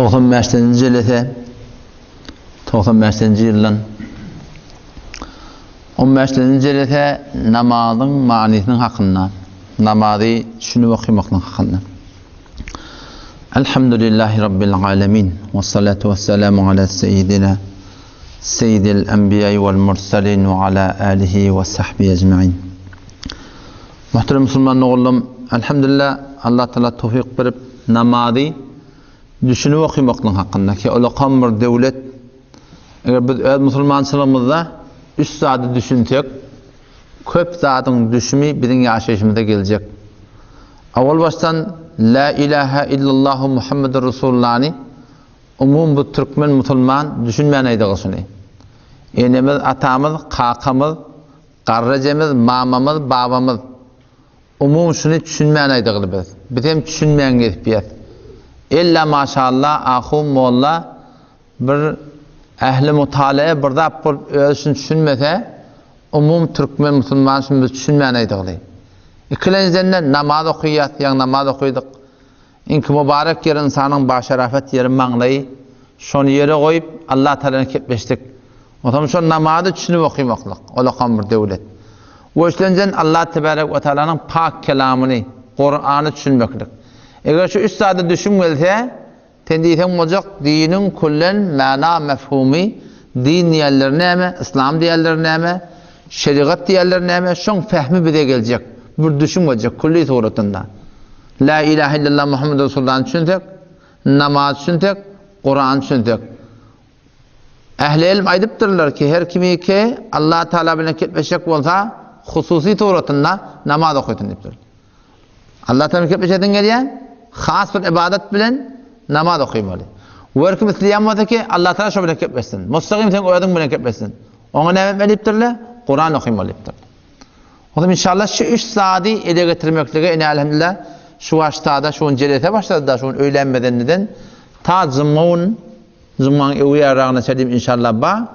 95-nji ýyl ise 95-nji ýylyň 15-nji ýyl ise namazyň manysynyň hakyndan, namazy düşünip okumaklyň hakyndan. Elhamdülillahi Rabbil alamin ve salatu vesselamu ala seyyidina seyyidil enbiya'i vel mursalin ve ala alihi ve sahbihi ecmaîn. Muhterem Müslüman oğlum, elhamdülillah Allah Teala tawfik berip namazy düşünip okumaklyň hakynda ki ulaqam bir döwlet eger biz öz musulmançylygymyzda üç zady düşünsek köp zadyň düşmi biziň ýaşaýyşymyza geljek. Awal baştan la ilahe illallah Muhammedur Rasulullah'ni umum bu Türkmen musulman düşünmeýän aýdygysyny. Enemiz, atamyz, kakamyz, garrajamyz, mamamyz, babamyz umum şunu düşünmeýän aýdygy biz. Biz hem düşünmeýän gelip illa maşallah ahum molla bir ehli mutalae birda özüni düşünmese umum Türkmen musulman şunu düşünmeýän aýdygy. İkilenizden namaz okuýat, ýa namaz okuýdyk. Inki mübarek yer insanyň başarafat ýeri maňlaý, şonu ýere goýup Allah Taala ketmeşdik. Otam şo namazy düşünip okuýmaklyk, olaqan bir döwlet. Oşlenjen Allah Tebarek we Taalanyň pak kelamyny, Qur'any düşünmeklik. Eger şu üç zady düşünmelse, tendiýen boljak diniň kullen mana mefhumi, din diýerleri näme, islam diýerleri näme, şeriat diýerleri näme, şoň fehmi bize geljek. Bir düşünmejek kulli suratynda. La ilahe illallah Muhammedur Rasulullah düşünsek, namaz düşünsek, Qur'an düşünsek. Ehli ilm aýdypdyrlar ki her kimi ki Allah Taala bilen ketmeşek bolsa, hususy suratynda namaz okuýdyn diýipdir. Allah Taala ketmeşeden gelýän has bir ibadet bilen namaz okuýmaly. Werki misliýän bolsa ki Allah Taala şo bilen ketmeşsin. Mustaqim sen oýadyň bilen ketmeşsin. Oňa näme diýipdirler? Qur'an okuýmaly diýipdir. Oğlum inşallah şu üç zady ele getirmeklige ene elhamdülillah şu baştada şu jelete başladı da şu öýlenmedenden ta zımman ewi aragına sedim inşallah ba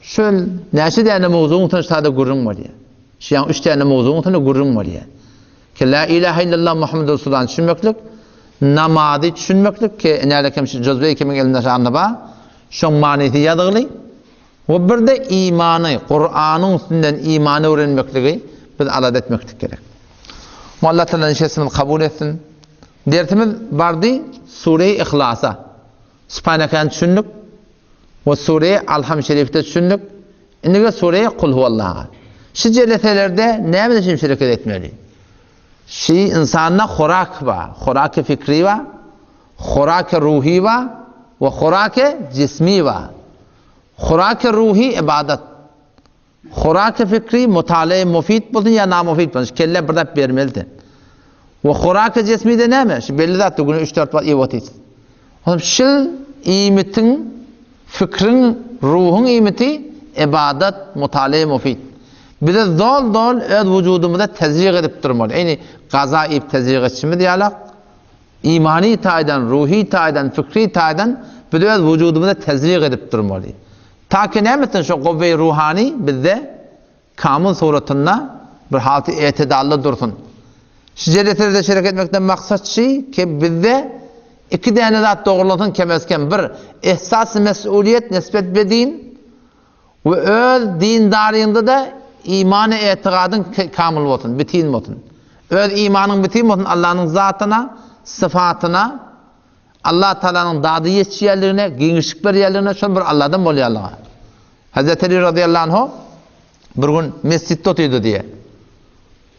şol näçe däne mowzuň taşda gurrun bolýar. Şeň üç däne mowzuň taşda gurrun bolýar. Ki la ilahe illallah Muhammedur Rasulullah düşünmeklik, namazy düşünmeklik ki ene kim şu jozbe kimin elinde şanda ba şoň manysy ýadygy we bir de imany, Qur'anyň üstünden imany öwrenmekligi biz alad etmektik gerek. Allah Teala şeýsini kabul etsin. Dertimiz bardy Sure-i İhlasa. Subhanake'ni düşündük. Ve Sure-i Alham şerifte düşündük. Indi Sure-i Kul huvallah. Şu jeletelerde näme üçin şereket etmeli? Şu insanyna horak ba, horak-ı fikri ba, horak-ı ruhi ba ve horak-ı cismi ba. Horak-ı ruhi ibadet. Horak-ı fikri mutalae mufid bolsun ya namufid bolsun. Kelle birda bermeli. Ve horak-ı cismi de näme? Şu belli zat güni 3-4 bat ewatis. Oğlum şu imitin, fikrin, ruhun imiti ibadet mutalae mufid. Bize dol öz vücudumuzda tezyiq edip durmalı. Yani gazaib tezyiq etişimi diýalak. İmani taýdan, ruhi taýdan, fikri taýdan bize öz vücudumuzda tezyiq edip durmalı. Ta ki nämetin şu gowwe ruhani bizde kamil suratynda bir halty etidally dursun. Şu jeletlerde şerek etmekden maksat şi ki bizde iki däne zat dogrulygyň kemesken bir ihsas mesuliyet nisbet bedin we öz dindaryňda da imany etiqadyň kamil bolsun, bitin bolsun. Öz imanyň bitin bolsun Allahyň zatyna, sıfatyna, Allah Taalanyň dady ýetýärligine, giňişlik berýärligine şol bir Allahdan bolýarlygy. Hazreti Ali radıyallahu anhu bir gün mescidde oturýdy diye.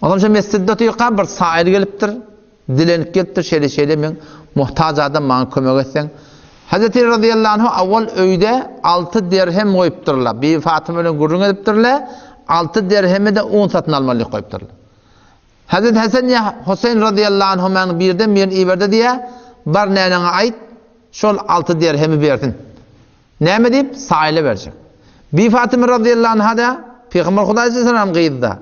Oňa şu mescidde oturýan bir saýr gelipdir, dilenip gelipdir, şeýle men muhtaç adam maňa kömek etseň. Hazreti Ali radıyallahu anhu awwal öýde 6 dirhem goýupdyrlar. Bir Fatyma bilen gurrun edipdirler. 6 dirhemi de un satyn almaly goýupdyrlar. Hazreti Hasan ya Husayn radıyallahu anhu men birden bir iberdi diye bar näleňe aýt, şol 6 dirhemi berdin. Näme diýip saýle berjek. Bir Fatyma radıyallahu anha da Peygamber Hudaý sallam gyýdy.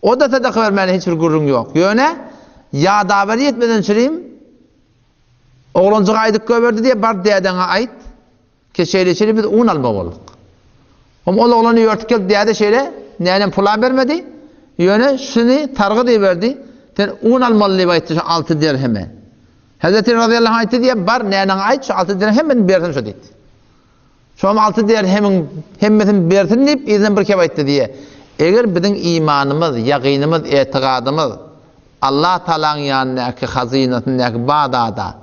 O da sadaka vermäli hiç bir gurrun ýok. Ýöne ya dabary etmeden çyrym oğlanjyga aýdyp göberdi diye bar dädeňe aýt. Keşeýle biz un alma boldyk. Ol oğlany ýörtüp geldi däde şeýle nälen pula bermedi. Ýöne şuny targy diýberdi. Sen un almaly diýip aýtdy 6 dirheme. Hazreti radıyallahu anh diye bar ne ait şu 6 dirhem ben berdim şu dedi. Şu 6 dirhemin hemmetin berdim deyip izin bir kep aytdı diye. Eğer bizim imanımız, yaqinimiz, etiqadımız Allah Taala'nın yanındaki hazinatındaki bağdada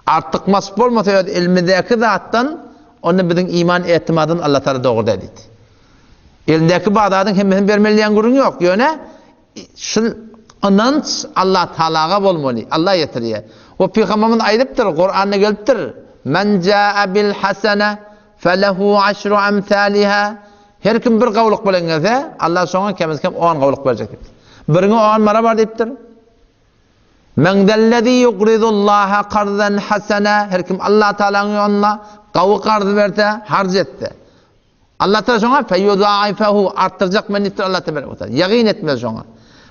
artık masp olmasa ilmideki zattan onu bizim iman etimadın Allah Teala doğru dedi. Elindeki bağdadın hemmetin vermeliyen gurun yok. Yöne şu inanç Allah Teala'ga bolmalı. Allah getiriyor. O Peygamberimiz ayıptır, Kur'an'da geliptir. Men caa bil hasene felehu aşru amsaliha. Her kim bir qavluq bilen gelse Allah sonra kemiz kim 10 qavluq verecek. Birine 10 mara var deyiptir. Men dellezî yuqridullaha qardan hasena. Her kim Allah Teala'nın yoluna qavu qardı verse, harc etti. Allah Teala sonra feyudâifehu arttıracak menittir Allah Teala. Yaqin etmez sonra.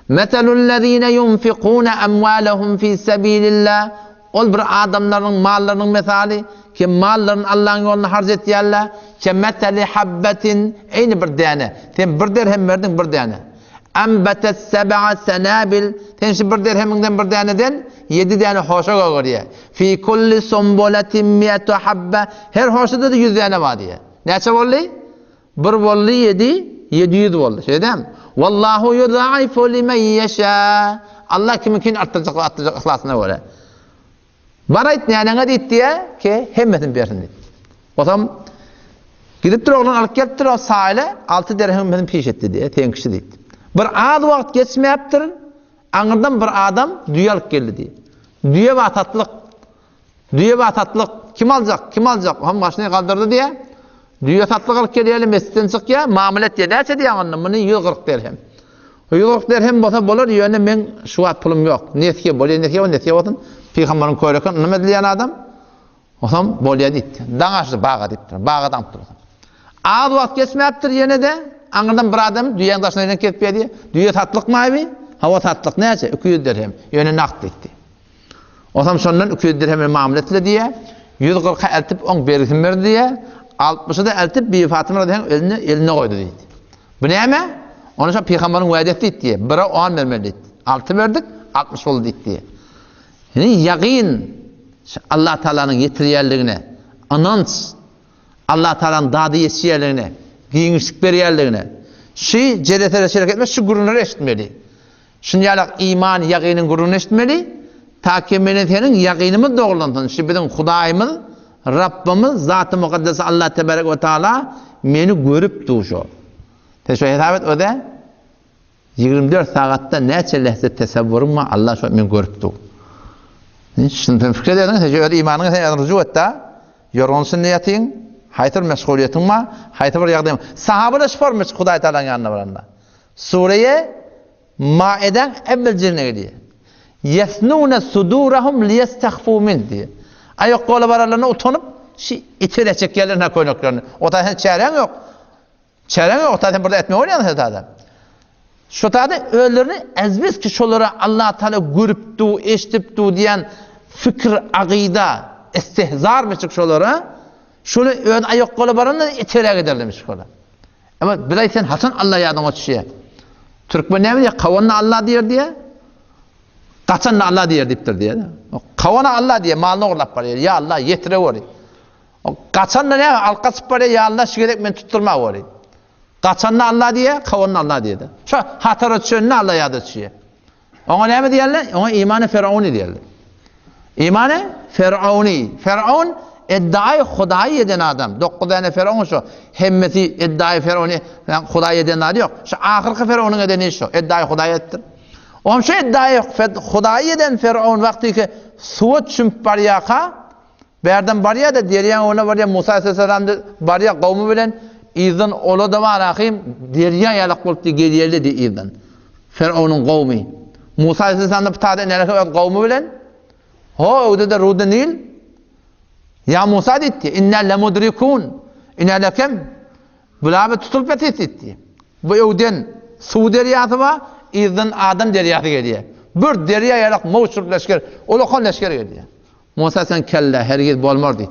Meselullezîne yunfikûne emvâlehum fî sebîlillah. Ol bir adamların mallarının mesali ki malların Allah'ın yoluna harc ettiğerler ki meteli habbetin aynı bir tane. Sen bir dirhem verdin bir tane. Embetet seb'a senabil. Sen şu bir dirheminden bir taneden 7 tane hoşa koyuyor. Fi kulli sumbulatin mi'atu habbe. Her hoşada da 100 tane var diye. Neçe oldu? Bir oldu 700 oldu. Şey değil mi? Vallahu yudaifu limen yeşâ. Allah kiminkin arttıracak ihlasına göre. Bana itneyenine deyit diye ki hemmetin bersin deyit. O zaman gidip oğlan alıp geliptir o sahile 6 dirhem benim peş etti diye tenkişi deyit. Bir az vakt geçmeyaptır anırdan bir adam düğe alıp geldi diye. Düğe ve atatlık kim alacak kim alacak onun başını kaldırdı diye düğe tatlık alıp geliyelim mescitten çık ya muamelet diye derse diye anladım bunu 140 dirhem. 140 dirhem bolsa bolar yöne ben şu at pulum yok. Nesiye bolya nesiye olsun. Peygamberin koyarken nima diyen adam? O zaman bolya deydi. Dağaçlı bağa deyiptir. Bağadan durdu. Az vakt geçmeyaptır yine de anırdan bir adam düğenin taşına ketpeye diye. Düğe tatlık mı abi? Hava tatlık neyse? 200 dirhem. Yöne nakt etti. O zaman sonundan 200 dirhemin muameletle diye 140'a eltip 10 bergin verdi diye 60'ı da eltip bir Fatıma radıyallahu anh eline koydu deydi. Bu ne mi? Onun için Peygamberin vaad etti diye. Bira 10 vermeli deydi. 6 verdik 60 oldu deydi diye. Yani yaqin Allah Teala'nın yetiriyerliğine, inanç Allah Teala'nın dadı yetişiyerliğine, giyinişlik beriyerliğine, şu ceretlere şerik etmez, şu gurunları eşitmeli. Şimdi iman, yaqinin gurunu eşitmeli, ta ki senin yaqinimiz doğrulansın. Şimdi bizim Hudayımız, Rabbimiz, Zat-ı Mukaddesi Allah Tebarek ve Teala beni görüp duruşu. Şu hesap et o da 24 saatte neçe lehzet tesevvürüm var Allah şu beni görüp dur. Şimdi fikir edin, öyle imanını sen rücu et de, yorgunsun niyetin, haytır meşguliyetin var, haytır bir yardımın. Sahabeler şifarmış Huday Teala'nın yanına varanda. Sureye Maiden evvel cirine gidiyor. Yesnûne sudûrahum liyestehfû min diye. Ayak kolu varlarına utanıp, itirecek yerlerine koynuklarını. O da çaren yok. Çaren yok, zaten burada etme oynayan zaten. Şu tadı öğlerini ezbez ki şolara Allah Teala görüptü, eşitiptü diyen fikir, akida, istihzar mıçık şolara, şöyle ön ayak kolu barında itere giderlemiş şolara. Ama bilay sen Hasan Allah yardım açışıya. Türkmen ne diye? Kavanna Allah diyor diye. Kaçanna Allah diyor deyiptir diye. Kavana Allah diye malını orlap var ya Allah yetire var. Kaçanna ne? Alkasıp var ya Allah şigerek men tutturma var. Kaçanna Allah diye, kavanna Allah diye de. Şu hatara çönüne Allah yadı çiğe. Ona ne mi diyorlar? Ona imanı Firavuni diyorlar. İmanı Firavuni. Firavun iddiayı Hudayı eden adam. 9 tane Firavun şu. Hemmeti iddiayı Firavuni Hudayı eden adam yok. Şu ahirki Firavun'un edeni şu. İddiayı Hudayı ettir. Onun şu iddiayı Hudayı eden Firavun vakti ki suva çümp bariyaka berden bariya da deriyan ona bariya Musa Aleyhisselam bariya kavmi bilen İzin ola da var akıyım, derya yalak bulup diye geliyerli diye izin. Firavun'un kavmi. Musa Aleyhisselam'da bir tane neleke kavmi bilen, o da Rud'un Nil, ya Musa dedi, inna lemudrikun, inna lekem, bulabe tutulup etti. Bu evden su deryatı var, izin Adam deryatı geliyor. Bir derya yalak mevcut leşker, olakon leşker geliyor. Musa sen kelle, herkes bolmar dedi.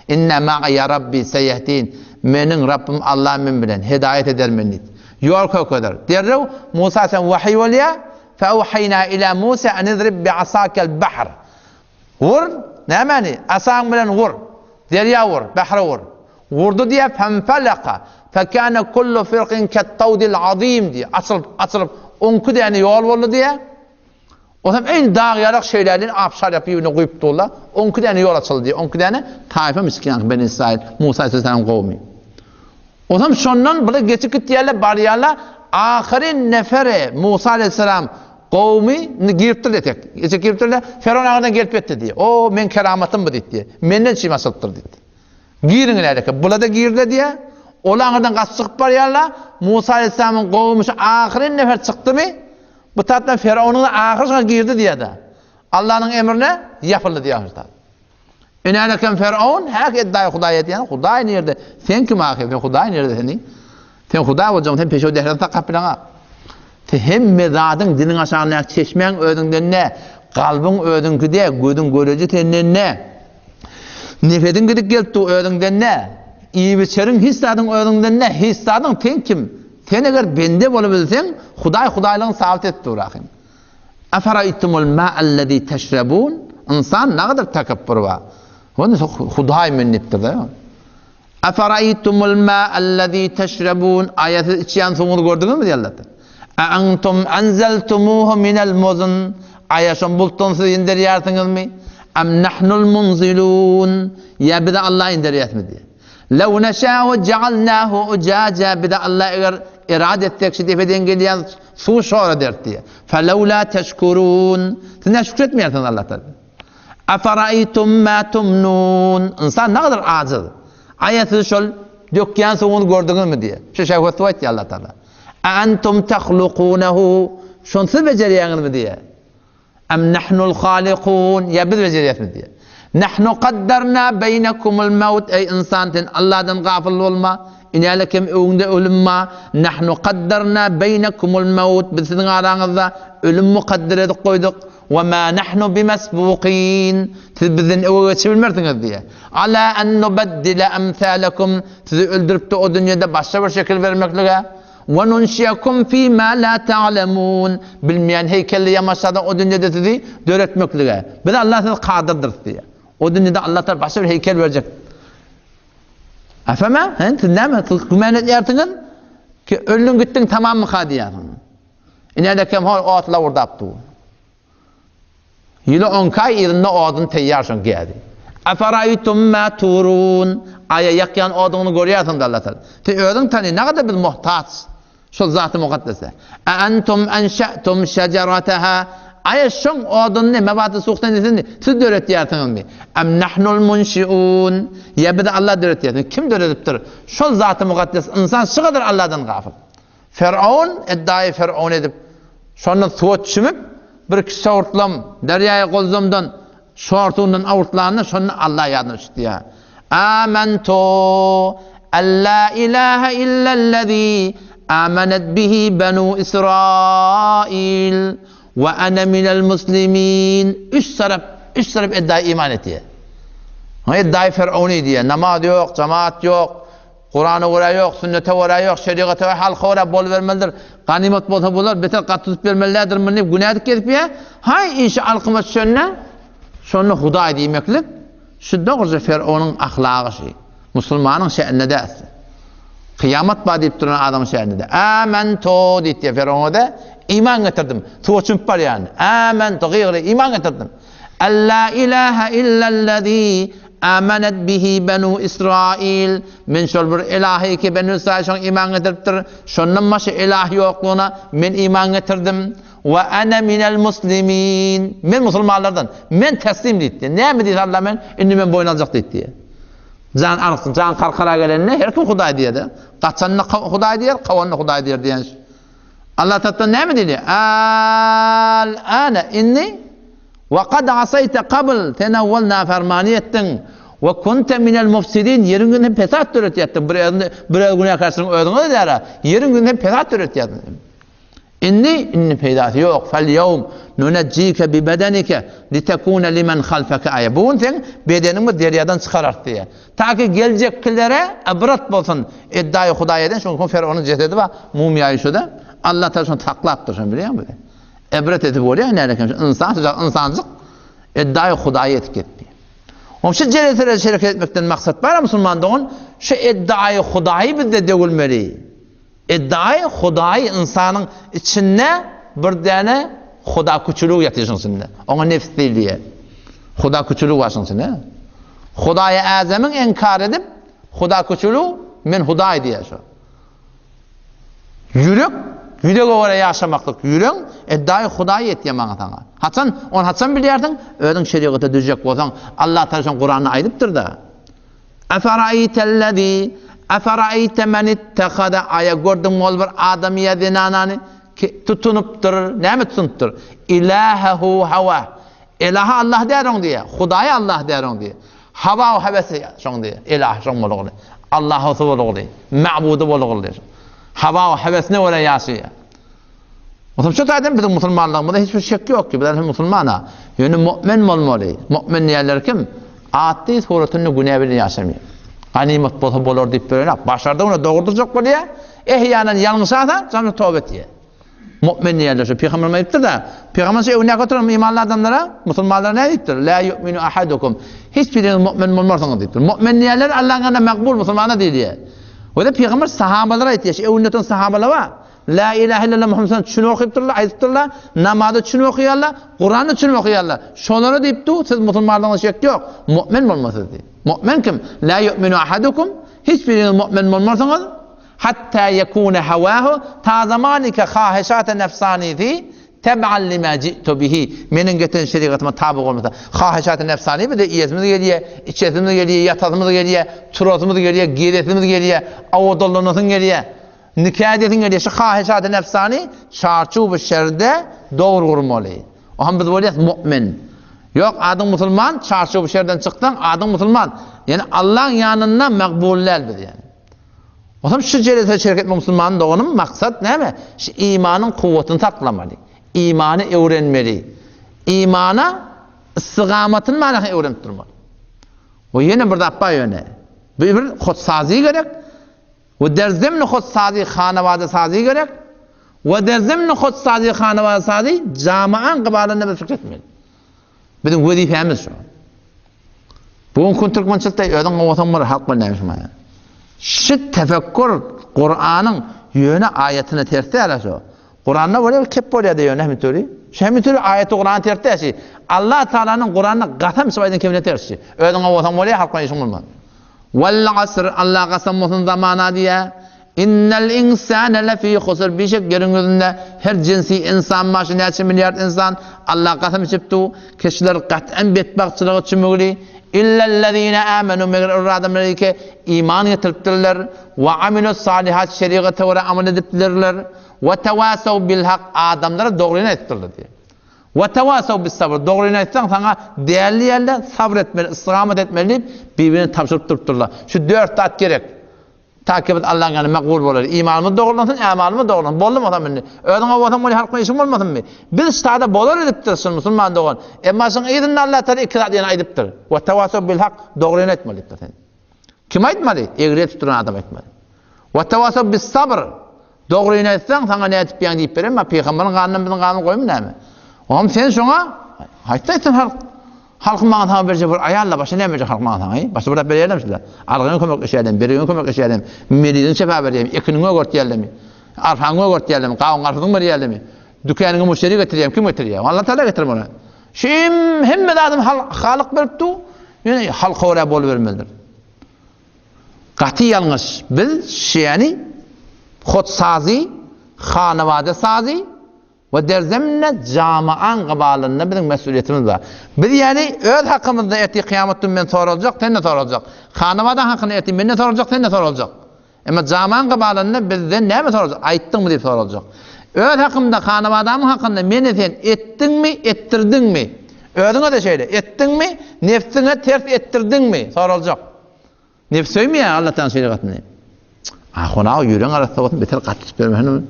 İnne ma'a ya Rabbi seyyehdin. Menin Rabbim Allah'ım bilen hidayet eder menit. Yol kadar. Derrev Musa sen vahiy olya fe uhayna ila Musa an idrib bi asakel bahr. Vur, ne mani? Asan bilen vur. Derya vur, bahra vur. Vurdu diye fenfelaka. Fekâne kullu firqin kettavdil azim diye. Açılıp 10 tane yol oldu diye. O zaman en dağıyarak şeylerden apşar yapıp yine koyup dola. 10 tane yol açıldı diye. 10 tane taife miskin Ben İsrail, Musa Aleyhisselam kavmi. O zaman şondan böyle geçip gittiğyerler bariyarlar ahirin nefere Musa Aleyhisselam kavmi giriptir dedik. Geçip giriptirler Firavun ağından gelip etti diye. O men keramatım bu dedi diye. Menden çiğme asılttır dedi. Girin ileride. Bula da girdi diye. Olanlardan kaç çıkıp bariyarlar Musa Aleyhisselam'ın kavmi ahirin nefer çıktı mı? Bu taraftan Firavun'un ahirine girdi diye de. Allah'ın emrine yapıldı diye. İnanırken Firavun her iddiayı Hudaya diyen Huday nerede? Sen kim ahir? Huday nerede seni? Sen Huday olacağım. Sen peşo dehrede takap bilana. Hem mezadın dinin aşağına çeşmen ödünden ne? Kalbin ödünkü de gözün görücü tenen ne? Nefedin gidip geldi ödünden ne? İyi biçerin hissadın ödünden ne? Hissadın sen kim? Sen eğer bende olabilsen Hudaylığın sabit etti uğraqın. Afaraytumul ma'allezî teşrebûn. İnsan ne kadar takabbur var. Onu Huday minnettir de. Afaraytumul ma'allezî teşrebûn. Ayeti içiyen sonunu gördünüz mü diye Allah'ta. Antum anzeltumuhu minel muzun. Ayaşın bultun siz indiriyatınız mı? Am nahnul munzilûn. Ya bir de Allah indiriyat mı diye. Lev neşâhu cealnâhu ucâca. Bir de Allah eğer irade ettik ki defeden geliyen su şora der diye. Felevlâ teşkurûn. Siz ne şükretmiyorsunuz Allah'ta. Afaraytum ma tumnun. İnsan ne kadar aciz. Ayeti şol dökken soğunu gördünüz mü diye. Şu şehvet var ya Allah Teala. Antum tahluqunahu. Şunu siz beceriyorsunuz mu diye. Em nahnul halikun. Ya biz beceriyoruz mu diye. Nahnu qaddarna beynekumul mevt. Ey insanın Allah'tan gafil olma. İnalekem öğünde ölümma. Nahnu qaddarna beynekumul mevt. Biz sizin aranızda ölüm mukadder edip koyduk. وَمَا نَحْنُ بِمَسْبُوقِينَ. Siz bizden öğüye çevirmersiniz diye. عَلَى أَنْ نُبَدِّلَ أَمْثَالَكُمْ. Sizi öldürüp de o dünyada başka bir şekil vermekle. وَنُنْشِيَكُمْ ف۪ي مَا لَا تَعْلَمُونَ. Bilmeyen heykelli yamaçlardan o dünyada sizi döretmekle. Bir de Allah sizi kadırdır diye. O dünyada Allah başka bir heykel verecek. Efendim? Siz ne mi? Siz gümenet yertiniz ki öldün gittin tamam mı kadiyatın? İnerdekem o atla orada yaptı. Yılı 10 kay yerinde odun teyyarsın geldi. Afaraytum ma turun. Aya yakyan odunu görüyorsun da Allah Teala. Te ödün tani ne kadar bir muhtaç. Şu zat-ı mukaddese. Entum enşa'tum şecerataha. Aya şun odun ne mebatı soğuktan desini siz döretiyatınız mı? Em nahnul munşiun. Ya bir de Allah döretiyatın. Kim döretiptir? Şu zat-ı mukaddes insan şu kadar Allah'tan gafil. Firavun iddiayı Firavun edip sonra suvat çümüp bir kişi ortlam deryaya kolzumdan şortundan avurtlarını sonra Allah yadını çıktı ya. Amentu en la ilahe illellezî amenet bihi benu İsrail ve ene minel muslimin. Üç taraf iddiayı iman etti. İddiayı Firavuni diye. Namaz yok, cemaat yok, Kur'an'a göre yok, sünnete göre yok, şeriata ve halka göre bol vermelidir. Ganimet bolsa bolar, beter kat tutup vermelidir. Mını günahdık gelip ya. Hay işi alkıma şunu Huday demeklik. Şu doğruca Firavun'un ahlakı şey. Müslümanın şe'nine de. Kıyamet bağ deyip duran adamın şe'nine de. Amentu deyip diye Firavun'a da iman getirdim. Tuğçump var yani. Amentu gıyri iman getirdim. En la ilahe illellezî amenet bihi benu İsrail. Men şol bir ilahi ki benu İsrail iman getiriptir. Şunun başı ilah yokluğuna men iman getirdim. Ve ene minel muslimin. Men musulmanlardan. Men teslim deydi. Ne mi deydi Allah men? İnni men boyun alacak deydi. Can karkara gelenine her kim Huday diye de. Kaçanına Huday diyer, kavanına Huday diyer diyen. Allah Teala ne mi dedi? Al-ane inni ve kad asayte qabl tenavvalna fermaniyettin ve kunte minel mufsidin. Yerin gün hep pesat türetiyettin. Bir güne karşısın ödünü der. Yerin gün hep pesat türetiyettin. İnni peydası yok. Fel yevm nuneccike bi bedenike litekune limen halfeke ayet. Bugün sen bedenini deryadan çıkarar diye. Ta ki geleceklere ibret bolsun. İddiayı Hudaya'dan çünkü Firavun'un cesedi var. Mumyayı şu da. Allah Teala takla attırsan biliyor musun? İbret edip oluyor. İnsancık İddiayı Hudayı etiketmeyi. Onun için celetlere şereket etmekten maksat var Müslümanlığın şu iddiayı Hudayı bizde dökülmeli. İddiayı Hudayı insanın içine bir tane Huda küçülüğü yatıyorsun içinde. Ona nefs değil diye. Huda küçülüğü varsın içinde. Hudayı Azam'ın inkar edip Huda küçülüğü men Hudayı diye şu. Yürek oraya yaşamaklık. Yürek iddiayı Hudayı et yaman atana. Hatsan biliyordun, ödün şeriatı düzecek olsan Allah Teala Kur'an'ı aydıptır da. Eferayte men ittehada aya gördün mü ol bir adam yedinanani tutunuptur. Ne mi tutunuptur? İlahehu hava. İlahe Allah derun diye. Hudayı Allah derun diye. Hava o hevesi şun diye. İlah şun bolu. Allah'ı bolu. Ma'budu bolu. Hava o hevesine oraya yaşıyor. O zaman şu zaten bizim Müslümanlığımızda hiçbir şek yok ki. Bizler Müslümana. Yani mümin olmalı. Mümin yerler kim? Ati suretini günahını yaşamıyor. Ganimet bolur deyip böyle başardı onu doğrultacak böyle ya. Ehyanen yanlış ata sonra tövbe et diye. Mümin yerler şu Peygamber ayıptır da Peygamber şey örnek oturur imanlı adamlara, Müslümanlara ne deyiptir? La yu'minu ahadukum. Hiçbiriniz mümin olmazsınız deyiptir. Mümin yerler Allah'ın yanında makbul Müslümana değil diye. O da Peygamber sahabalara aytıyor. Ümmetin sahabaları var. La ilahe illallah Muhammed'in şunu okuyupturlar, aytıpturlar, namazı şunu okuyorlar, Kur'an'ı şunu okuyorlar. Şonları deyipti, siz Müslümanlardan şek yok. Mümin olmasınız diye. Mümin kim? La yu'minu ahadukum. Hiçbiriniz mümin olmazsınız. Hatta yekune havahu ta zamanika khahişat nefsaniyeti teb'an lima ci'tu bihi. Menin getiren şeriatıma tabi olmasa. Khahişat nefsani bir de iyetimiz geliyor, içetimiz geliyor, yatağımız geliyor, turozumuz geliyor, giydetimiz geliyor, avudolunuzun geliyor. Nikah edin geliyor. Şu khahişat nefsani çarçubu şerde doğru vurmalı. O ham biz böyleyiz mümin. Yok adım Müslüman çarçubu şerden çıktın adım Müslüman. Yani Allah'ın yanına makbuller biz yani. O zaman şu cennete şirket Müslümanın da onun maksat ne mi? Şu imanın kuvvetini saklamalı. İmanı öğrenmeli. İmana istigametini manakı öğrenip durmalı. O yine burada appa yöne. Bir kutsazi gerek. Ve derzemni kutsazi khanavada sazi gerek. Ve derzemni kutsazi khanavada sazi camian kıbalında bir fikret etmeli. Bizim vazifemiz şu. Bugün kun Türkmençil'de ödün ovatanları halk bilmemiş mi? Şu tefekkür Kur'an'ın yönü ayetine tersi arası. Kur'an'da böyle kep böyle de yönü hem türü. Hem türü ayeti Kur'an tersi. Allah Teala'nın Kur'an'ına qasam sıvaydan kemine tersi. Ödün ovatanları halk bilmemiş mi? Vel asr Allah qasam olsun zamana diye. İnnel insane lefî husr. Bir şey görünüründe her cinsi insan maşı neçe milyar insan Allah qasam içiptu. Kişiler qat'en betbaqçılığı çümüğlü. İllellezîne âmenû meğer adamları ki iman getiriptirler ve amilus salihat şeriatı ve amel ediptirler ve tevasav bil hak adamlara doğruyla ettirler diye. Ve tevasav bis sabr doğruyla etsen sana değerli yerler sabretmeli, istikamet etmeli birbirini tavsırıp dururlar. Şu 4 tat gerek. Takip et Allah'ın yanı makbul olur. İmanımız doğrulansın, amalımız doğrulansın. Bollu mu adam beni? Ödüne vatan böyle halkla işim olmasın mı? Biz işte bolur ediptirsin Müslüman doğan. Ama sen idin Allah Teala ikrat yana ediptir. Ve tevasav bil hak doğruyla etmelidir. Kim etmeli? Eğri tuturan adam etmeli. Ve tevasav bis sabr doğruyla etsen sana ne etip yan deyip verin ama Peygamberin kanunun bizim kanunu koyun ne mi? Oğlum sen şuna hayatta etsin halkın bana tamam verecek bir ayarla başına ne verecek halkın bana tamam. Başta burada böyle yerlemişler. Argını kömek işleyelim, birinin kömek işleyelim, miridin sefa vereyim, ikinin ögört diyelim, arfanın ögört diyelim, kavun arfadın mı diyelim, dükkanını müşteri getireyim, kim getiriyor? Allah Teala getirir bunu. Şimdi hem de adam halık verip du, yani halka oraya bol vermelidir. Katı yanlış. Biz şeyani, kutsazi, hanavade sazi, ve derzemine camian kıbalında bizim mesuliyetimiz var. Bir yani öz hakkımızda eti kıyametten ben sorulacak, sen de sorulacak. Hanımadan hakkında eti ben de sorulacak, sen de sorulacak. Ama camian kıbalında bizden ne mi sorulacak? Ayttın mı diye sorulacak. Öz hakkımda hanımadan hakkında beni sen ettin mi, ettirdin mi? Özüne de şeyle ettin mi, nefsine ters ettirdin mi? Sorulacak. Nefsi mi ya Allah'tan şeyle katını? Ona yüreğin arasında olsun, beter katış vermem.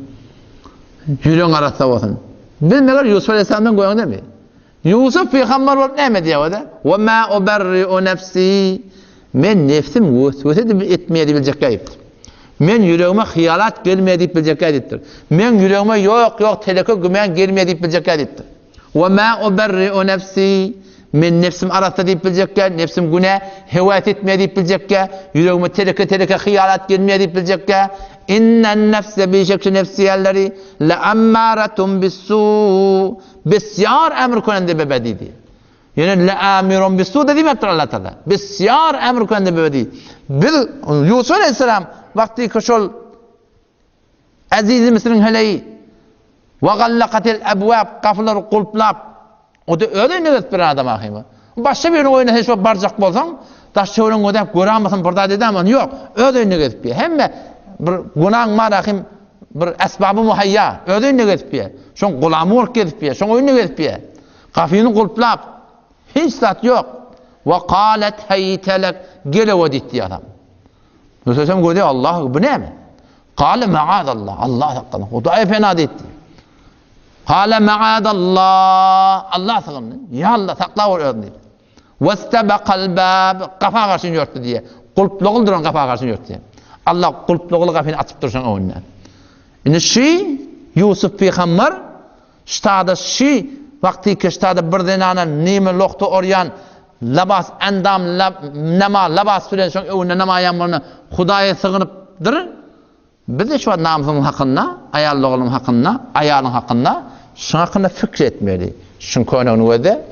Yüreğin arasında olsun. Biz meğer Yusuf Aleyhisselam'dan koyan değil mi? Yusuf peygamber olup ne mi diyor o da? وَمَا أُبَرِّئُ نَفْسِي Men nefsim vesvese etmeyebilecek ayıptır. Men yüreğime hiyalat gelmeyebilecek ayıptır. Men yüreğime yok teleko gümen gelmeyebilecek ayıptır. وَمَا أُبَرِّئُ نَفْسِي Men nefsim arasında deyip bilecekken, nefsim güne hevat etmeye deyip bilecekken, yüreğime tereke hıyalat gelmeye deyip bilecekken. İnnen nefse bir şekli nefsiyelleri le emmâretun bissu. Besyar emr konende bebediydi. Yani le amirun bissu dediğim yaptır Allah Teala. Besyar emr konende bebediydi. Yusuf Aleyhisselam vakti kışol Aziz Mısır'ın heleyi ve gallakatil ebvab kapıları kulplap o da öyle ne bir adam ahime. Başka birinin oyuna hiç barcak bolsan taş çöğürün o da göramazsın burada dedi ama yok. Öyle ne bir. Hem bir günahın var ahim bir esbabı muhayya. Öyle ne bir. Şon gulamı olup gidip şon oyunu gidip kapını kulplap hiç zat yok. Ve qalet heytelek gele o ditti adam. Mesela gördü Allah bu ne mi? Kâle me'adallah. Allah hakkında. O da fena etti. Kâle me'adallah. Allah sakın. Ya Allah takla var öğrendi. Vestebekal bâb. Kafa karşını yörttü diye. Kulpluğul duran kafa karşını yörttü diye. Allah kulpluğul kapını açıp dursan onunla. Yani Yusuf Peygamber ştada vakti ki ştada bir denana nime loktu oryan labas endam nama labas filan şon evine nama yanlarına Hudaya sığınıpdır. Biz de şu an namazın hakkında, ayallığının hakkında, ayalın hakkında, şun hakkında fikir etmeli. Şun konağını öde,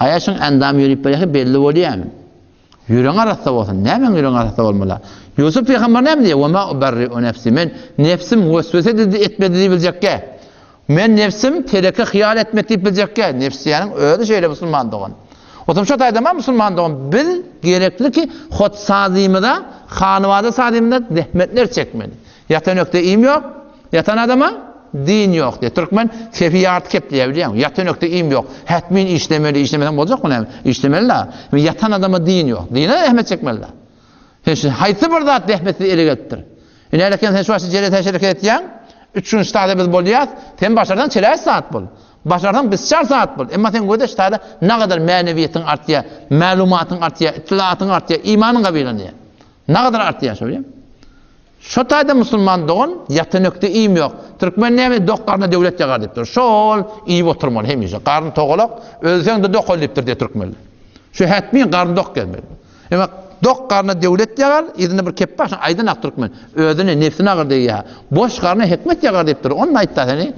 ayasın endam yürüyüp belli oluyor mu? Yüreğin arasında olsun. Ne mi yüreğin arasında olmalı? Yusuf Peygamber ne mi diyor? وَمَا اُبَرِّئُ nefsi. Men nefsim vesvese etmedi bilecek ki. Men nefsim tereke hıyal etmedi bilecek ki. Nefsiyanın öyle şeyle Müslüman doğan. O zaman şu taydama Müslüman doğan. Bil gerekli ki hot sazimide, hanıvada sazimide dehmetler çekmeli. Yatan ökte im yok, yatan adama din yok diye. Türkmen fefiyat kepliyebiliyor mu? Yatan ökte im yok. Hatmin işlemeden olacak mı? İşlemeli la. Yatan adama din yok. Dine dehmet çekmeli la. Haytı burada dehmeti ele getir. İnerken sen şu aşı cere teşerik ettiyen, 3 gün ştada biz boluyaz, sen başlardan çelay saat bol. Başlardan biz 4 saat bol. Ama sen göde ştada ne kadar maneviyetin artıyor, malumatın artıyor, itilatın artıyor, imanın kabilanıyor. Ne kadar artıyor söyleyeyim? Şu tayda Müslüman doğun, yatın ökte iyim yok. Türkmen neymi dokkarına devlet yagar deyiptir. Şol iyi oturmalı hemiyse. Karnın toğulak, ölsen de dok ol deyiptir diye Türkmenli. Şu hatmin karnın dok gelmeli. Ama dok karnına devlet yagar, izini bir kep başın aydın ak Türkmen. Ödüne nefsine yagar diye ya. Boş karnına hikmet yagar deyiptir. Onun aytta seni.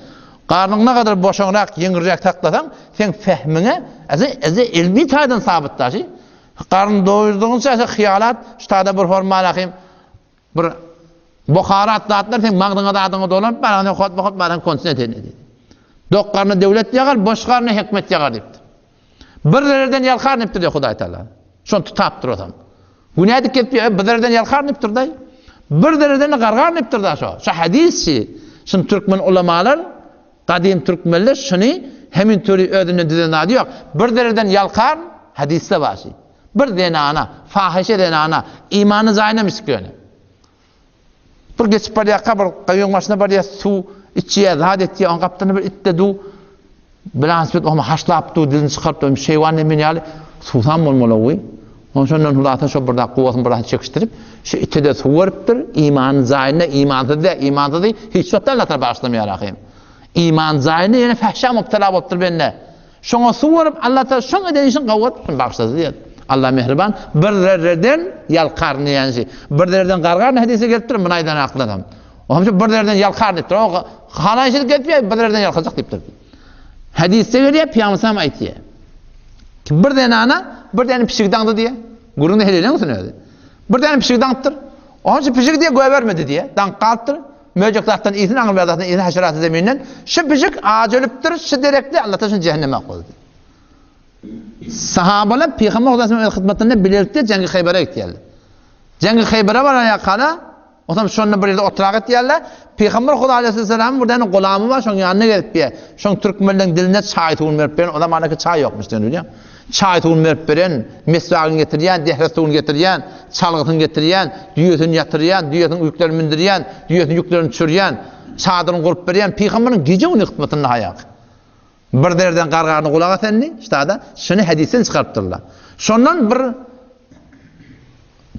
Karnın ne kadar boşanrak, yengircek taklasan, sen fehmine, ilmi taydan sabit taşı. Karnın doyurduğunca hiyalat, ştada bir formalakim, bir Bukhara atlar sen mağdına da adını dolan bana hot bana konsin eteni dedi. Dokkarını devlet yagar, boşkarını hikmet yagar dipti. Birlerden yalkar niptir diye Huday Teala. Şon tutaptır o zaman. Günah dikkat bir birlerden yalkar niptir day. Birlerden gargar niptir da şu. Şu hadis şun Türkmen ulemalar, kadim Türkmenler şunu hemin türü ödünün düzeni diyor. Birlerden yalkar hadiste var. Bir denana, fahişe denana, imanı zayna miskiyone. Bir geçip var ya kabir kayın başına var ya su içiye zat ettiye on kaptanı bir ittedu bilansbet ama haşlaptı dilini çıkarttı şey var ne yani sultan olmalı onun için hulata şu burada kuvvetini burada çekiştirip şu ittede su varıptır iman zayine imansız değil hiç yoktan latar başlamıyor akıyım iman zayine yani fahşa mubtala oluptur benimle şuna su varıp Allah Teala şuna eden işin kavvet başladı diye Allah mehriban birlerden yalkarını yani birlerden gargarını hadise geliptir bunaydan akladım. O hamşe birlerden yalkar deyiptir. O hana işe gelip birlerden yalkacak deyiptir. Hadise geliyor Peygamber aytiye. Ki birden ana birden pişik dangdı diye. Gurunda helele misin öyle? Birden pişik dangıttır. O hamşe pişik diye göğe vermedi diye. Dang kalktır. Mövcek zattan izin anıl verdattan izin haşeratı zeminden. Şu pişik ağacı ölüptür. Şu direkli Allah taşın cehenneme koydu. Sahabalar Peygamber Aleyhisselam'ın hizmetinde birlikte Cengi Hayber'e gittiler. Cengi Hayber'e var ya kana, o zaman şonun bir yerde oturak ettiler. Peygamber Aleyhisselam'ın buradan gulamı var, şonun yanına gelip bir, şon Türkmenlerin diline çay tuğun verip verin, o zamanaki çay yokmuş diyor hocam. Çay tuğun verip verin, mesvağını getiriyen, dehrestuğunu getiriyen, çalgıtını getiriyen, düğütünü yatırıyan, düğütünü yüklerini mindiriyen, düğütünü yüklerini çürüyen, çadırını kurup veriyen, Peygamber'in gece onun hizmetinde hayak. Bir derden qargarını kulağa senni, işte da şunu hadisen çıkarttırlar. Şondan bir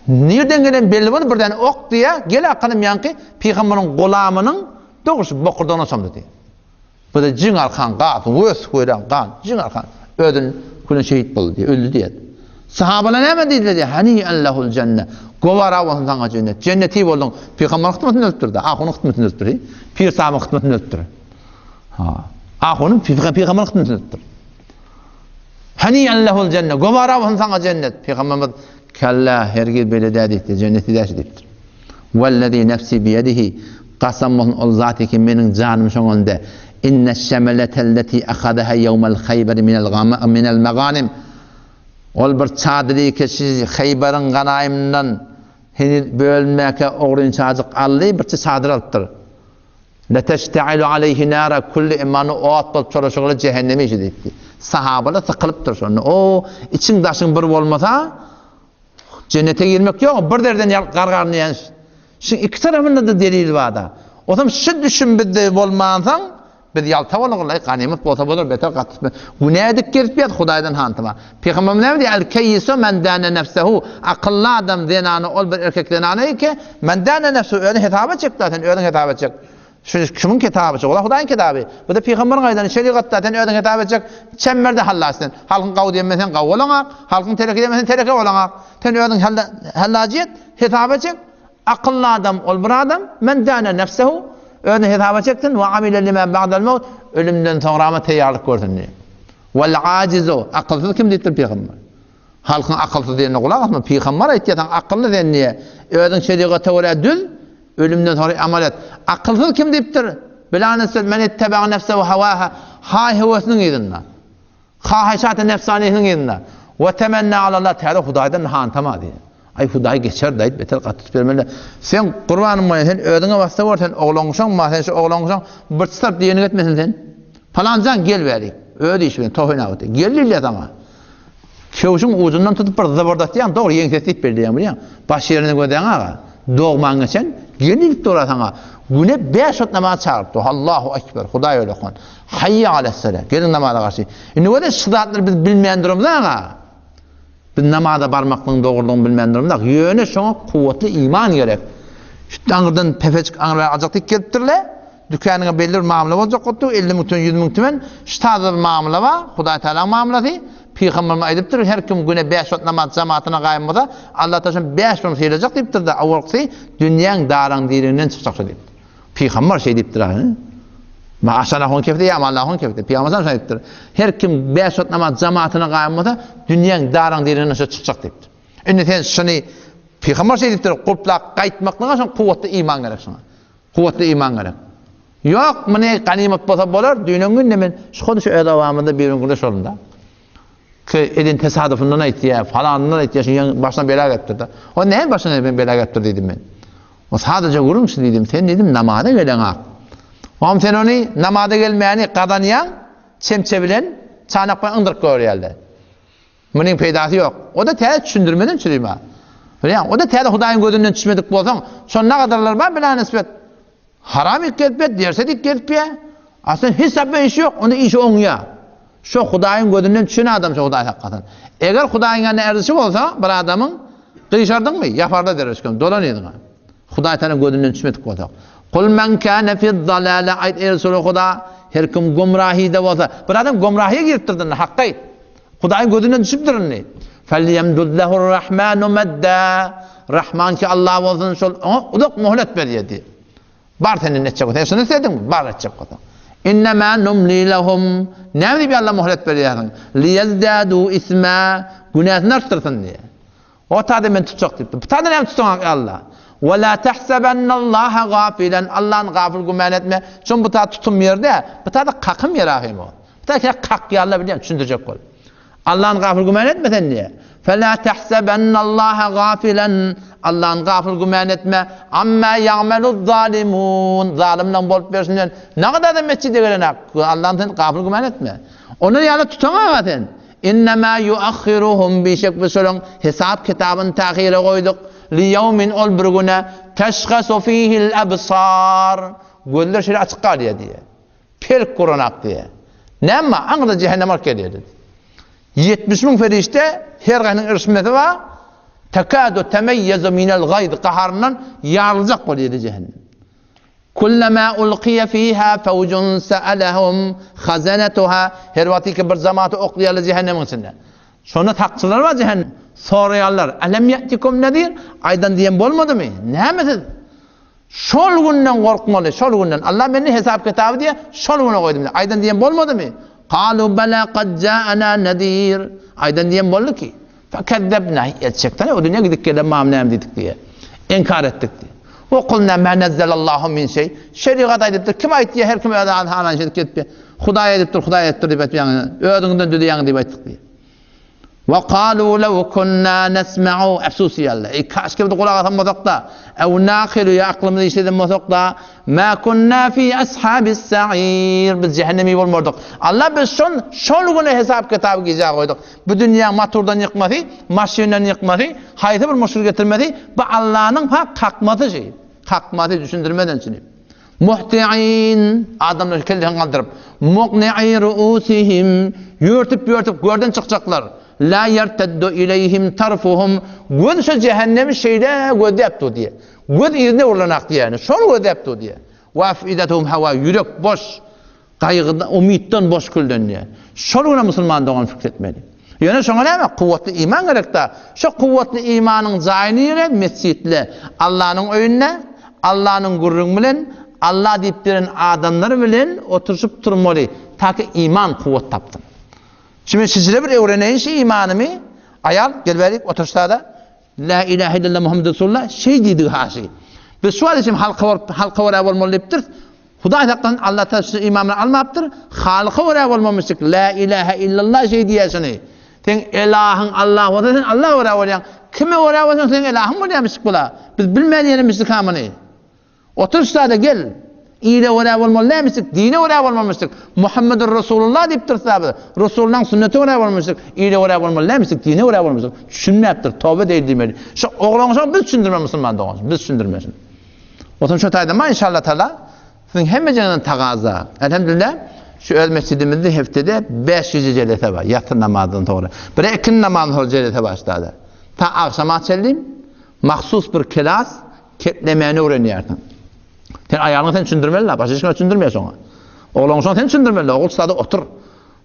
nereden gelen belli bunu birden ok diye gel akınım yankı Peygamber'in gulamının doğrusu bokurdan olsam dedi. Bu da cin arkan qat, ös koyran qan, cin arkan ödün Kuna şehit buldu diye, öldü diye. Sahabalar ne dediler diye? Hani Allahul cennet. Govara olsun sana cennet. Cenneti boldun. Peygamber hikmetini öldürdü. Ahunun hikmetini öldürdü. Pir sahabı hikmetini öldürdü. Ha. Ahunun peygamber hikmetini öldürdü. Hani Allahul cennet. Govara olsun sana cennet. Peygamber kella hergir böyle dedi. Cenneti de dedi. Vellezî nefsi biyedihi. Qasamın ol zati ki menin canım şoňunda. İnne şemeletelleti ahadaha yevmel Khayber minel meganim. Ol bir çadiri ki Khayber'in ganaimından bölmeke oğrun çacık aldı bir çadır alttır. Leteşte'ilu aleyhi nara kulli imanı oat bolup çoruşuğulu cehennemi işi deyip. Sahabalar sıkılıptır sonra. O için daşın bir olmasa cennete girmek yok. Bir derden gargarını yani. Şimdi iki tarafında da delil var da. O zaman şu düşün bir olmazsan biz yalta olurlar, ganimet bolsa bolur, beter katışma. Güneydik girtmeyet Hudaydan hantıma. Peygamber ne dedi? El-keyyisu men dâne nefsehu. Akıllı adam zenanı ol bir erkek zenanı ki men dâne nefsehu. Öyle hitaba çık zaten, öyle hitaba çık. Şu kimin kitabı çık? Ola Hudayın kitabı. Bu da Peygamber'in aydan şeriat zaten öyle hitaba çık. Çemmerde hallasın. Halkın qav diyemesen qav olana, halkın tereke diyemesen tereke olana. Sen öyle hallaciyet hitaba çık. Akıllı adam ol bir adam men dâne nefsehu. Öyle hitaba çektin ve amile lima ba'dal mevt ölümden sonra ama teyarlık gördün diye. Vel acizu akılsız kim deyiptir Peygamber? Halkın akılsız diyene kulak asma. Peygamber aytiyatan akıllı diyen niye? Öğden şeriata öyle dül ölümden sonra amel et. Akılsız kim deyiptir? Bilanesi men etteba nefse ve havaha hay hevesinin idinna. Hahaşat-ı nefsaniyetinin idinna. Ve temenna alallah teala Hudaydan hantama diye. Ay Huday geçer dayıt beter katıp vermeli. Sen kurbanım var sen ödüne vasta var sen oğlanmışan mı sen şu oğlanmışan bir çıtap diyeni etmesin sen. Falancan gel verik. Öyle iş ben tohuna öte. Gelirler ama. Kevşun ucundan tutup bir zabordat diyen doğru yengsesip belirleyen biliyor. Baş yerine gödüyen ağa. Doğman geçen gelip doğru sana. Güne 5 ot namaz çağırdı. Allahu ekber. Huday öyle kon. Hayya aleyhisselam. Gelin namaza karşı. Ne kadar sıdatları biz bilmeyen durumda ağa. Bir namaza barmaklığın doğruluğunu bilmeyen durumda. Yöne şuna kuvvetli iman gerek. Şu anırdan pefecik anırlar acaktık geliptirle. Dükkanına belli bir mamla olacak oldu. 50 mütün 100 mütün. Şu tarzı bir mamla var. Huday Teala mamlası. Peygamberime aydıptır. Her kim güne 5 ot namaz cemaatine kayım olsa Allah taşın 5 ot seyredecek deyiptir de avurksı dünyanın darang dirinden çıkacak deyiptir. Peygamber şey deyiptir. Maaşana hon kefte ya Allah hon kefte. Peygamber sen deyiptir. Her kim 5 ot namaz cemaatine kayım olsa dünyanın darang dirinden çıkacak deyiptir. Indi sen şunu Peygamber şey deyiptir. Kulplak kayıtmaklığa sen kuvvetli iman gerek sana. Kuvvetli iman gerek. Yok mene ganimet bolsa bolar. Dünyanın gündemin şu edavamında bir gün şolunda. Ki edin tesadüfünden aytdı ya falanından aytdı ya şimdi başına bela getirdi. O neyin başına ben bela getirdiydim ben. O sadece vurumsun dedim. Sen dedim namaza gelen ak. Oğlum sen onu namaza gelmeyeni kadaniyan çemçebilen çanakla ındırıp görüyorlar. Bunun peydası yok. O da teyze düşündürmeden çürüyüm ha. O da teyze Hudayın gözünden düşmedik bolsan son ne kadarlar var bila nispet. Haram ikkelpet derse dikkelpet. Aslında hiç yapma işi yok. Onun işi on ya. Şu Hudayın gözünden düşen adam şu Huday hakikaten. Eğer Hudayın yanına erzisi olsa bir adamın kıyışardın mı? Yaparda deriz ki dolanıyordun. Huday Teala'nın gözünden düşmedik olsa. Kul men kâne fid dalâle ayet Resulü Huda. Her kim gumrahide olsa. Bir adam gumrahiye giriptirdin. Hakkayt. Hudayın gözünden düşüptirin ne? Felyemdudlehur rahmanu medda. Rahman ki Allah olsun şol. Uduk muhlet veriyor diye. Bar senin edecek olsa. Hepsini istedin mi? Bar edecek olsa. İnnemâ numli lehum. Ne mi bir Allah muhlet veriyorsun? Liyezdâdû ismâ. Günahını arttırsın diye. O tadı ben tutacak deyip. Bu tadı ne tutacak Allah? Ve la tehsebennallâhe gâfilen. Allah'ın gafil gümen etme. Çünkü bu tadı tutum yerde. Bu tadı kakım yer ahim o. Bu tadı kak ya Allah biliyorum. Düşündürecek ol. Allah'ın gafil gümen etmesen diye. فَلَا تَحْسَبَنَّ اللّٰهَ غَافِلًا. Allah'ın gafil gümen etme. Amma ya'meluz zalimun. Zalimden bolup versinler. Ne kadar da mescide gelen Allah'ın gafil gümen etme. Onu yani tutamam zaten. İnnemâ yuakhiruhum bi şek ve solun. Hesap kitabını tahire koyduk. Li yevmin ol bir güne teşhasu fihil absar. Gözler şöyle açık kalıyor diye. Perk kurunak diye. Ne ama anında cehennem ark geliyor dedi. 70.000 ferişte her birinin ırsmeti var. Tekadu temeyyezu minel gayd kaharından yarılacak oluyor cehennem. Kullama ulqiya fiha fawjun sa'alahum khazanatuha. Her vakti bir zamatı oqlayalı cehennemin içinde. Sonra takçılar var cehennem. Sorayanlar. Alem ya'tikum nadir? Aydan diyen bolmadı mı? Nämedir? Şol günden korkmalı, şol günden. Allah beni hesap kitabı diye şol güne koydum. Aydan diyen bolmadı mı? Qalu bala qad ja'ana nadir. Aydan diyen boldu ki. Fekezzebna. Gerçekten o dünya gidip gelen mamnem dedik diye. İnkar ettik diye. Ve kulna ma nazzalallahu min şey. Şeriat ayettir. Kim ayet diye her kim öden halan şey ketip. Hudaý edipdir, Hudaý etdir diýip ýa-ni ödüňden düdü ýa-ni diýip aýtdyk diye. Ve qalu law kunna nasma'u afsusiyalla. Kaşke bir kulak atamasak da, ew naqilu ya aklymyzy işledemesek da, ma kunna fi ashabis sa'ir. Biz cehennemi bolmadyk. Allah biz şol güne hesap kitabı gize koyduk. Bu dünýä maturdan ýykmady, maşynydan ýykmady, haýsy bir müşrik getirmedi. Bu Allah'ın hak hakmaty şey. Hakmaty düşündirmeden çynip. Muhti'in adamlar kellerini kaldırıp muqni'i ru'usihim yürtüp görden çıkacaklar. La yerteddu ileyhim tarfuhum göz şu cehennemi şeyde gödeptu diye. Göz yerine uğranaktı yani. Şol gödeptu diye. Ve afidetuhum hava yürek boş. Kaygıdan, umitten boş külden diye. Şol ona Müslüman doğan fikretmeli. Yani şuna ne mi? Kuvvetli iman gerek da. Şu kuvvetli imanın zayini yere mescitle Allah'ın önüne, Allah'ın gurrun bilen, Allah deyiplerin adamları bilen oturuşup durmalı. Ta ki iman kuvvet taptın. Şimdi sizlere bir öğreneyin şey imanımı. Ayal gelverik oturuşlarda La ilahe illallah Muhammed Resulullah şey dedi ha şey. Biz sual için halka vara olmalı deyiptir. Hudaý hakdan Allah Teala imamını almaptır. Halka vara olmamıştık. La ilahe illallah şey diyesini. Sen ilahın Allah var. Sen Allah vara olayan. Kime vara olayan sen ilahın mı demiştik bula. Biz bilmeyenmiştik hamını. Oturuşlarda gel. İyile vara olmalı demiştik. Dine vara olmamıştık. Muhammedur Resulullah deyip dursa. Resulullah'ın sünneti vara olmamıştık. İyile vara olmalı demiştik. Dine vara olmamıştık. Düşünmeyaptır. Tövbe değil demeli. Şu oğlansa biz düşündürme Müslüman doğans. Biz düşündürmesin. Oturun şu taydama inşallah Teala. Sizin hemecenin taqaza. Elhamdülillah şu öz mescidimizde heftede 500 celete var. Yatır namazdan sonra. Bir ikin namazdan celete başladı. Ta akşama çeldim. Mahsus bir kilas ketlemeni öğreniyordun. Sen ayağını sen düşündürmeliler. Başka hiç düşündürmüyorsun ona. Oğlan sen düşündürmeliler. Oğul sırada otur.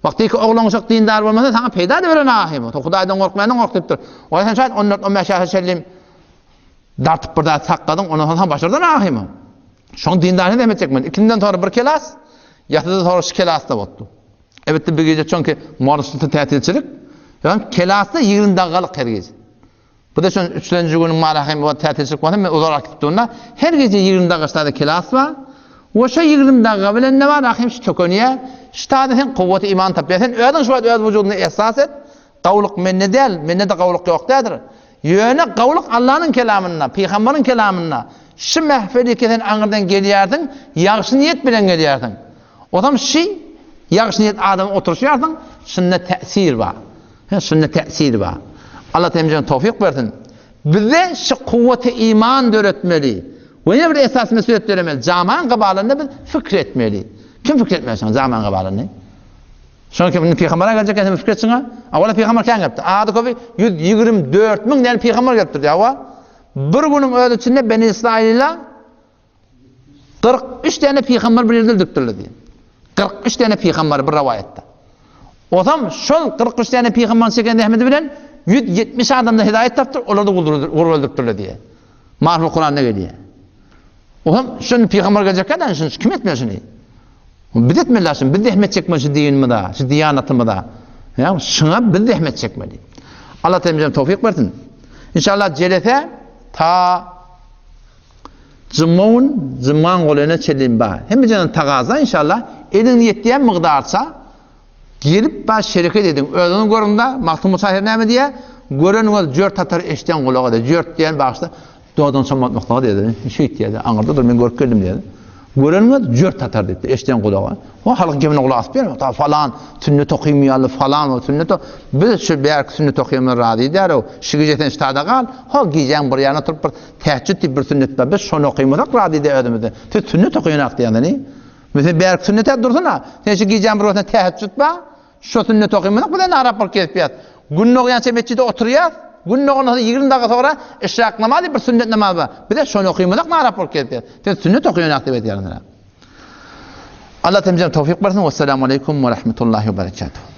Vakti ki oğlan çok dindar olmasa sana peyda da veren ahim. Hudaydan korkmayandan korktudur. O yüzden şayet 14-15 yaşa çeldim. Dartıp burada sakladın. Ondan sonra başardın ahim. Şoň dindar ne demeyecek men? İkinden sonra bir kelas, yatıda sonra şu kelasta botdu. Evet bir gece çünkü marşlykty tätilçilik. Yani kelasta 20 dakikalık her gece. Bu da şoň 3-nji günüň marahym we tätilçilik bolsa men uzarak gitdiňde her gece 20 dakika kelas var. O şu 20 dakika bilen ne var ahim şu tökönýe, ştada sen kuvweti iman tapýarsın. Öýdüň şu öz wujuduna esas et. Gawlyk menne del, menne de gawlyk ýokdadyr. Ýöne gawlyk Allah'ın kelamyna, peýgamberiň kelamyna. Şu mehfeli kesen aňyrdan gelýärdiň, ýagşy niyet bilen gelýärdiň. Odam şi ýagşy niyet adam oturýardyň, şunda täsir bar. Şunda täsir bar. Allah temizden tawfik bersin. Bize şu kuvveti iman öğretmeli. Ve bir esas mesuliyet vermeli. Zaman kabalında biz fikretmeli. Kim fikretmesin zaman kabalında? Şoň ki Peygamber'e gelecek esen fikretsinler. Awala Peygamber kan yaptı. Ady köpi 124.000 näle Peygamber yaptırdy ýa. Bir günün öýde içinde Beni İsrail'e 43 tane peygamber bildirdiler diye. 43 tane peygamber bir rivayette. Otam şol 43 tane peygamber çekende Ahmed bilen 170 adamda hidayet taptır, olарды öldürdüler diye. Marhum Kur'an'da geliyor. Otam şol peygamber gelecekden şunu kim etmesin? Biz etmelisin, biz zahmet çekmesi dinimi da, şu diyanatımı da. Ya şuna biz zahmet çekmeli. Allah temizden tawfik versin. İnşallah celete ta zaman golene çelim ba. Hem canın taqaza inşallah elin yetdiyen miqdarsa gelip baş şeriket edin. Özünün gorunda maktum musahir näme diye gören ol jört tatar eşten golaga da jört diyen başta doğadan samat noktaga dedi. Şey diye anırdı men görüp geldim dedi. Gören ol jört tatar dedi eşten golaga. O halk gemine gulak asper ta falan tünne toqymayalı falan o tünne to biz şu berk tünne toqymalar radi der o şigijeten ştada gal ha gijen bir yana turup bir tahajjud bir sünnetde biz şonu oqymasak radi de ödümde. Tünne toqynak diýändini. Mesela berk sünnete dursana. Sen şu gijen bir tahajjud ba şu sünnet oqymasak bilen arap bir kesip ýat. Günni oqyança mescide oturýar. Günde onu 20 dakika sonra işrak namazı bir sünnet namazı var. Bir de şunu okuymadak ne rapor geldi. Sen sünnet okuyorsun aktif et yarın. Allah temizlem tevfik versin. Vesselamu aleyküm ve rahmetullahi ve berekatuhu.